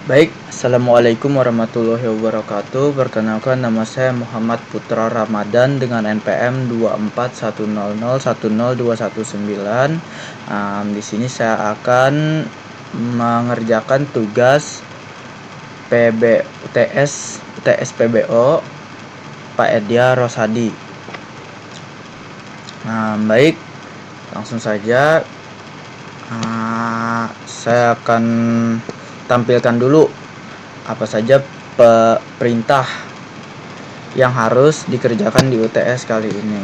Baik, Assalamualaikum warahmatullahi wabarakatuh. Perkenalkan, nama saya Muhammad Putra Ramadan dengan NPM 24100100219. Di sini saya akan mengerjakan tugas UTS PBO Pak Edia Rosadi. Baik, langsung saja. Saya akan tampilkan dulu apa saja perintah yang harus dikerjakan di UTS kali ini.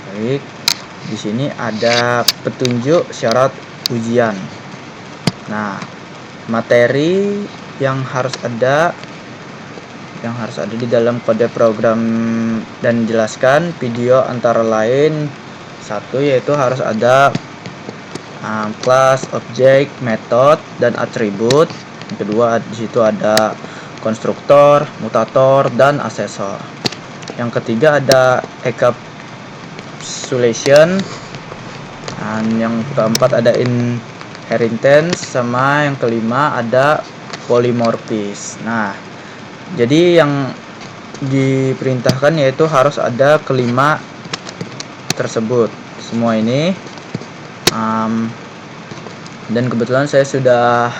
Baik, di sini ada petunjuk syarat ujian. Nah, materi yang harus ada di dalam kode program dan jelaskan video antara lain, satu yaitu harus ada kelas, objek, metode, dan atribut. Yang kedua, di situ ada konstruktor, mutator, dan asesor. Yang ketiga ada encapsulation. Dan yang keempat ada inheritance, sama yang kelima ada polymorphis. Nah, jadi yang diperintahkan yaitu harus ada kelima tersebut. Semua ini dan kebetulan saya sudah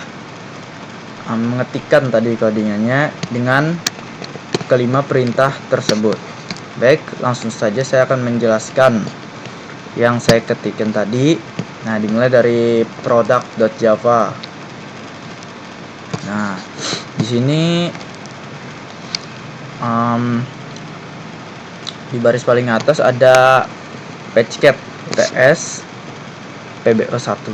mengetikkan tadi codingannya dengan kelima perintah tersebut. Baik, langsung saja saya akan menjelaskan yang saya ketikkan tadi. Nah, dimulai dari product.java. Nah, di sini di baris paling atas ada patchcap UTS PBO1.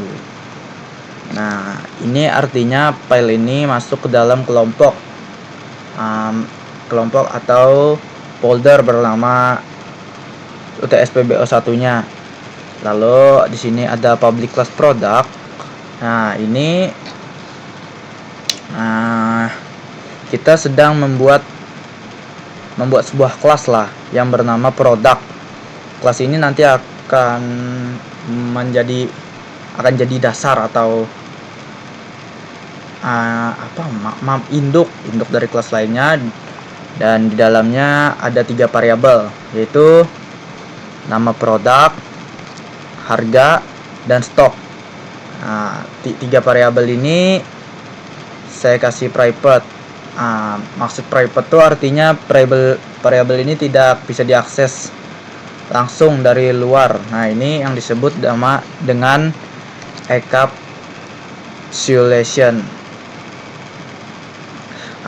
Nah, ini artinya file ini masuk ke dalam kelompok atau folder bernama UTS PBO1-nya. Lalu di sini ada public class product. Nah, ini kita sedang membuat sebuah kelas lah yang bernama product. Kelas ini nanti akan jadi dasar atau induk dari kelas lainnya, dan di dalamnya ada 3 variabel, yaitu nama produk, harga, dan stok. Nah, 3 variabel ini saya kasih private. Maksud private itu artinya variabel ini tidak bisa diakses langsung dari luar. Nah, ini yang disebut dengan encapsulation.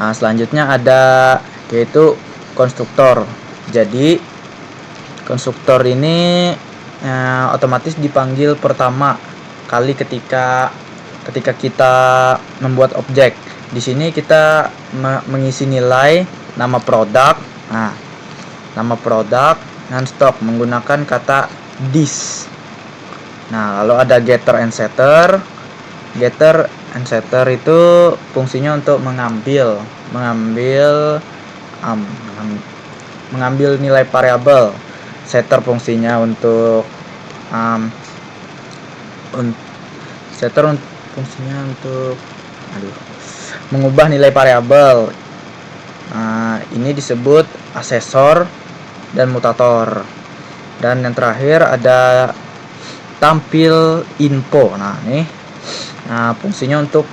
Selanjutnya ada yaitu konstruktor. Jadi konstruktor ini otomatis dipanggil pertama kali ketika kita membuat objek. Di sini kita mengisi nilai nama produk. Nah, nama produk dan stok menggunakan kata this. Nah, lalu ada getter and setter. Getter and setter itu fungsinya untuk mengambil nilai variabel. Setter fungsinya untuk mengubah nilai variabel. Ini disebut asesor dan mutator. Dan yang terakhir ada tampil info. Nah, ini fungsinya untuk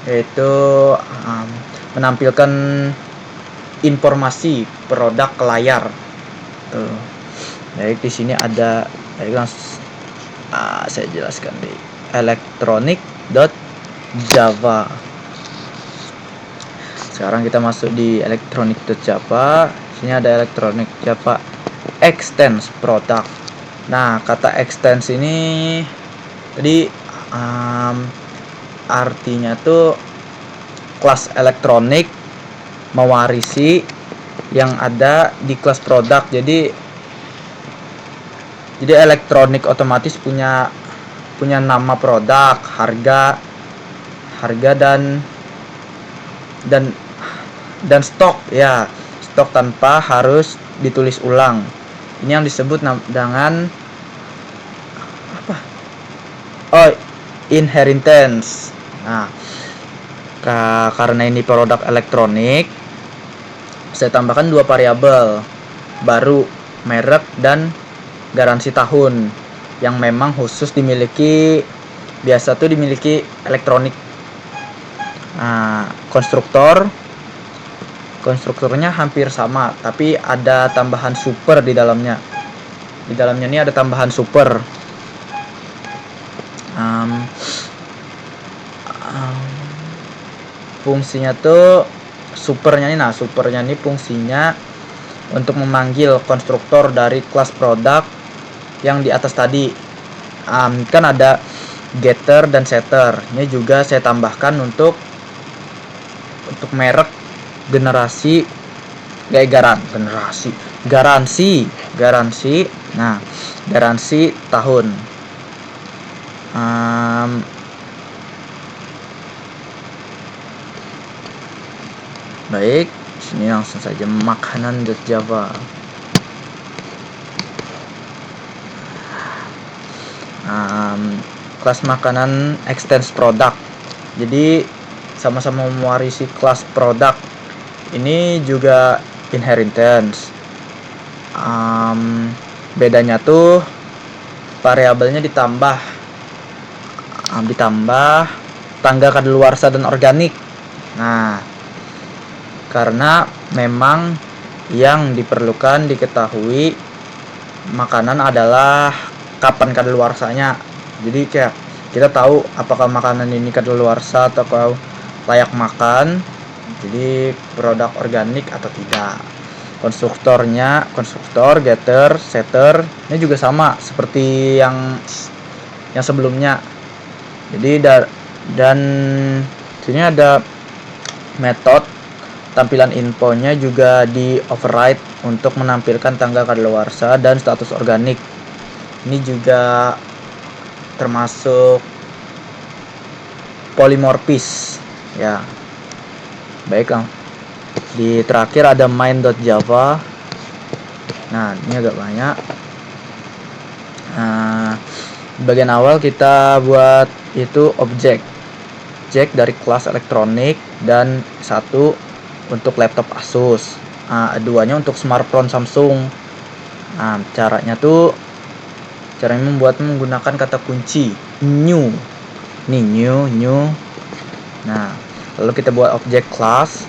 yaitu menampilkan informasi produk ke layar. Tuh. Baik, di sini ada saya jelaskan di electronic.java. Sekarang kita masuk di electronic.java. Sini ada electronic Java extends product. Nah, kata extends ini tadi artinya tuh kelas elektronik mewarisi yang ada di kelas produk. Jadi elektronik otomatis punya nama produk, harga dan stok ya. Stok tanpa harus ditulis ulang. Ini yang disebut dengan inheritance. Nah, Karena ini produk elektronik, saya tambahkan 2 variabel baru, merek dan garansi tahun, yang memang khusus dimiliki, biasa tuh dimiliki elektronik. Konstruktornya hampir sama, tapi ada tambahan super di dalamnya. Di dalamnya ini ada tambahan super. Fungsinya tuh supernya ini fungsinya untuk memanggil konstruktor dari kelas produk yang di atas tadi. Kan ada getter dan setter. Ini juga saya tambahkan untuk merek, generasi, garansi. Nah, garansi tahun. Baik, sini langsung saja makanan.java. Kelas makanan extends product. Jadi sama-sama mewarisi kelas produk. Ini juga inheritance. Bedanya tuh variabelnya ditambah tangga kadaluarsa dan organik. Nah, karena memang yang diperlukan diketahui makanan adalah kapan kadaluarsanya. Jadi kayak kita tahu apakah makanan ini kadaluarsa atau layak makan, jadi produk organik atau tidak. Konstruktor, getter, setter ini juga sama seperti yang sebelumnya. Jadi dan sini ada metode tampilan infonya juga di override untuk menampilkan tanggal kadaluarsa dan status organik. Ini juga termasuk polymorphis ya. Baiklah, di terakhir ada main.java. Nah, ini agak banyak. Bagian awal kita buat itu objek dari kelas elektronik dan satu untuk laptop Asus. Duanya untuk smartphone Samsung. Caranya menggunakan kata kunci new. Nih new. Nah, lalu kita buat objek kelas.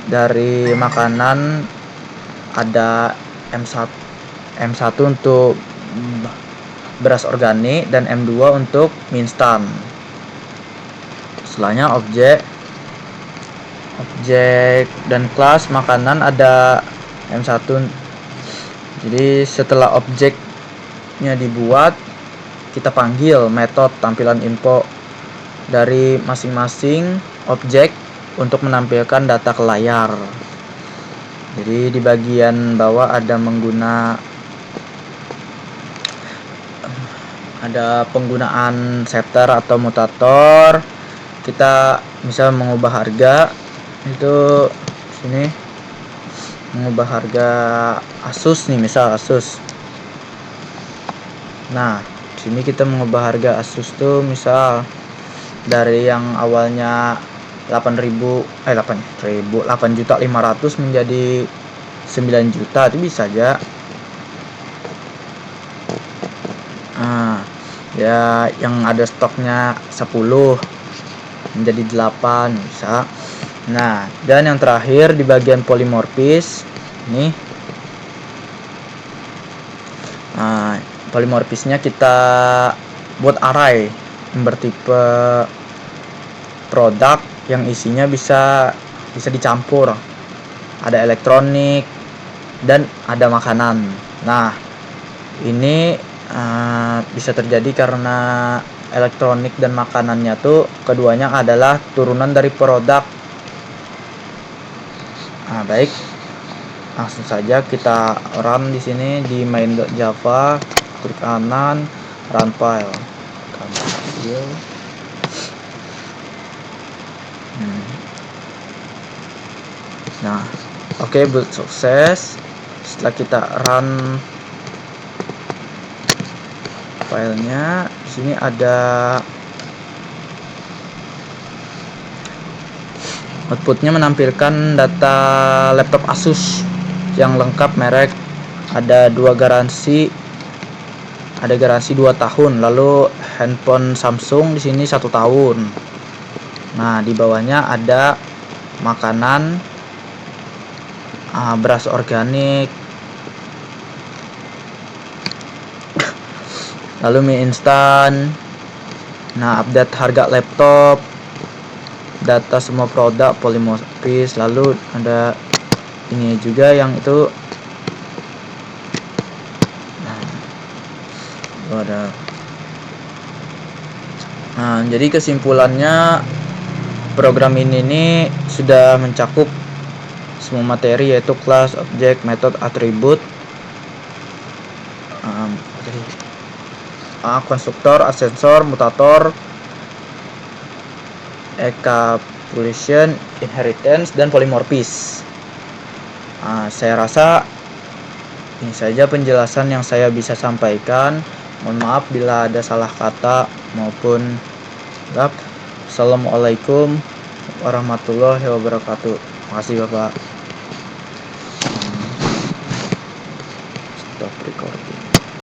Dari makanan ada M1 untuk beras organik dan M2 untuk mie instan. Setelahnya objek dan kelas makanan ada M1. Jadi setelah objeknya dibuat, kita panggil metode tampilan info dari masing-masing objek untuk menampilkan data ke layar. Jadi di bagian bawah ada penggunaan setter atau mutator. Kita bisa mengubah harga, itu sini mengubah harga Asus nih, misal Asus. Nah, sini kita mengubah harga Asus tuh misal dari yang awalnya 8.500.000 menjadi 9 juta, itu bisa aja. Ya yang ada stoknya 10 menjadi 8 bisa. Nah, dan yang terakhir di bagian polymorphis nih, polymorphisnya kita buat array yang bertipe produk yang isinya bisa dicampur, ada elektronik dan ada makanan. Nah, ini bisa terjadi karena elektronik dan makanannya tuh keduanya adalah turunan dari produk. Baik, langsung saja kita run di sini di main.java, klik kanan, run file. Nah, oke, build sukses. Setelah kita run filenya, di sini ada Outputnya menampilkan data laptop Asus yang lengkap merek, ada garansi 2 tahun, lalu handphone Samsung di sini 1 tahun. Nah, di bawahnya ada makanan, beras organik, lalu mie instan. Nah, update harga laptop, data semua produk polimorfis, lalu ada ini juga yang itu jadi kesimpulannya program ini sudah mencakup semua materi, yaitu kelas, objek, metode, atribut, konstruktor, asensor, mutator, encapsulation, inheritance, dan polimorfis. Saya rasa ini saja penjelasan yang saya bisa sampaikan. Mohon maaf bila ada salah kata maupun lap. Assalamualaikum warahmatullahi wabarakatuh. Makasih Bapak. Stop recording.